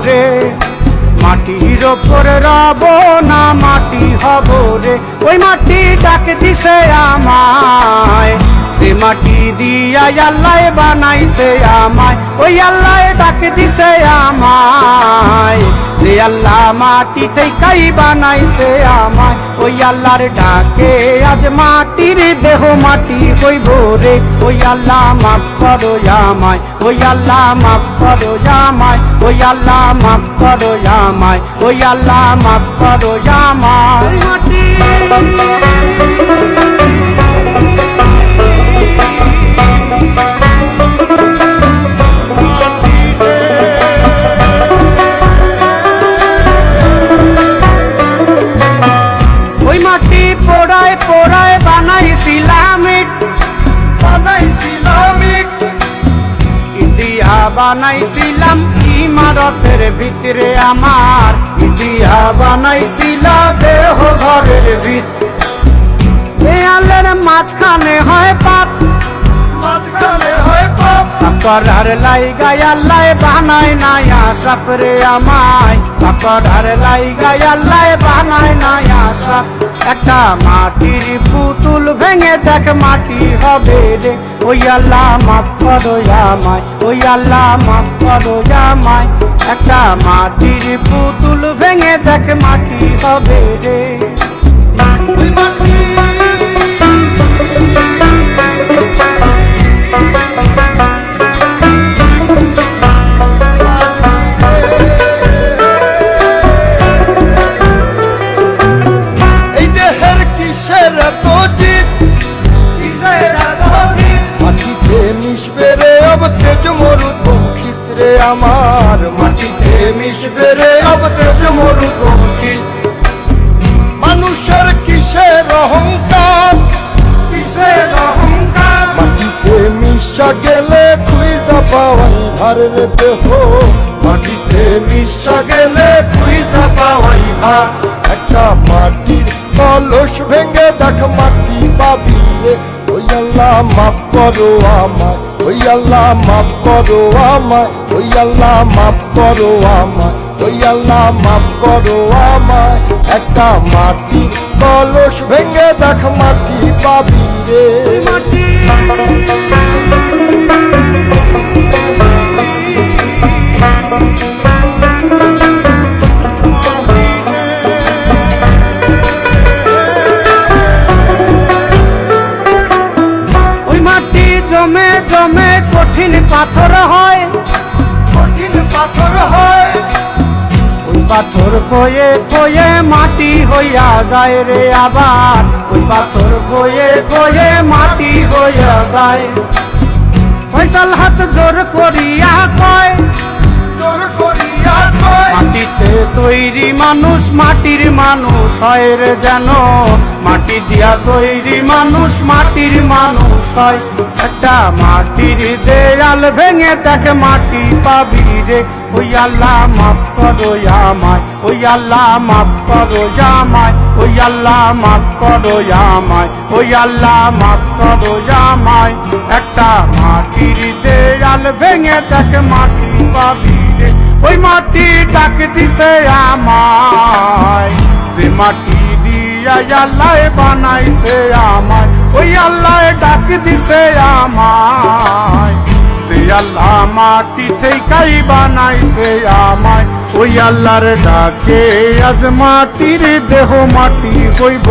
রে, মাটির ওপরে রব না মাটি হব রে। ওই মাটি ডাক দিছে আমায়, সে মাটি দিয়া আল্লাহ বানাইছে আমায়। ওই আল্লাহ ডাক দিছে আমায়, যে আল্লাহ মাটি থেকেই বানাইছে আমায়। ওই আল্লাহর ডাকে আজ মাটির দেহ মাটি হইব রে। ওই আল্লাহ মাফ করো আমায়, ওই আল্লাহ মাফ করো আমায়, ওই আল্লাহ মাফ করো আমায়, ওই আল্লাহ মাফ করো আমায়। ওই মাটি পোড়ায় পোড়ায় বানাইছিলাম ইট, ইটিয়া বানাইছিলাম ইমারতের ভিতরে আমার, ইটিয়া বানাইছিল দেহ ঘরের ভিত। দেয়ালের মাঝখানে হয় পাপ, মাঝখানে হয় পাপ, করার লাইগায় আল্লাহ বানায় নাই আশাপ রে আমায়। করার লাইগায় আল্লাহ বানায় নাই আশাপ। একটা মাটির পুতুল ভেঙে দেখ মাটি হবে রে। ওই আল্লাহ মাফ করো আমায়, ওই আল্লাহ মাফ করো আমায়। একটা মাটির পুতুল ভেঙে দেখ মাটি হবে রে। আমার মাটিতে মিশবে রে अब তেজ মরুপঙ্খী। মানুষের কিসের অহংকার, কিসের অহংকার, মাটিতে মিশা গেলে খুঁজা পাওয়াই ভার রে দেহ। মাটিতে মিশা গেলে খুঁজা পাওয়াই ভার। একটা মাটির কলস ভেঙে দেখ মাটি পাবি রে। ওই আল্লাহ মাফ করো আমায়, ওই আল্লাহ মাফ করো আমায়, ওই আল্লাহ মাফ করো আমায়, ওই আল্লাহ মাফ করো আমায়। একটা মাটির কলস ভেঙে দেখ মাটি পাবি রে। জমে জমে কঠিন পাথর হয়, কঠিন পাথর হয়। ওই পাথর কয়ে কয়ে মাটি হইয়া যায় রে আবার। ওই পাথর কয়ে কয়ে মাটি হইয়া যায়। ফয়সাল হাত জোর করিয়া কয়, জোর করিয়া কয়, মাটিতে তৈরি মানুষ মাটির মানুষ হয় রে যেন। মাটি দিয়া তৈরি মানুষ মাটির মানুষ হয়। একটা মাটির দেয়াল ভেঙে দেখ মাটি পাবি রে। ওই আল্লাহ মাফ করো আমায়, ওই আল্লাহ মাফ করো আমায়, ওই আল্লাহ মাফ করো আমায়, ওই আল্লাহ মাফ করো আমায়। একটা মাটির দেয়াল ভেঙে দেখ মাটি পাবি রে। ওই মাটি ডাক দিছে আমায়, সে মাটি দিয়া আল্লাহ বানাইছে আমায়। ওই আল্লাহ ডাক দিছে আমায়, সে আল্লাহ মাটি থেকেই বানাইছে আমায়। ওই আল্লাহর ডাকে আজ মাটির দেহ মাটি হইব।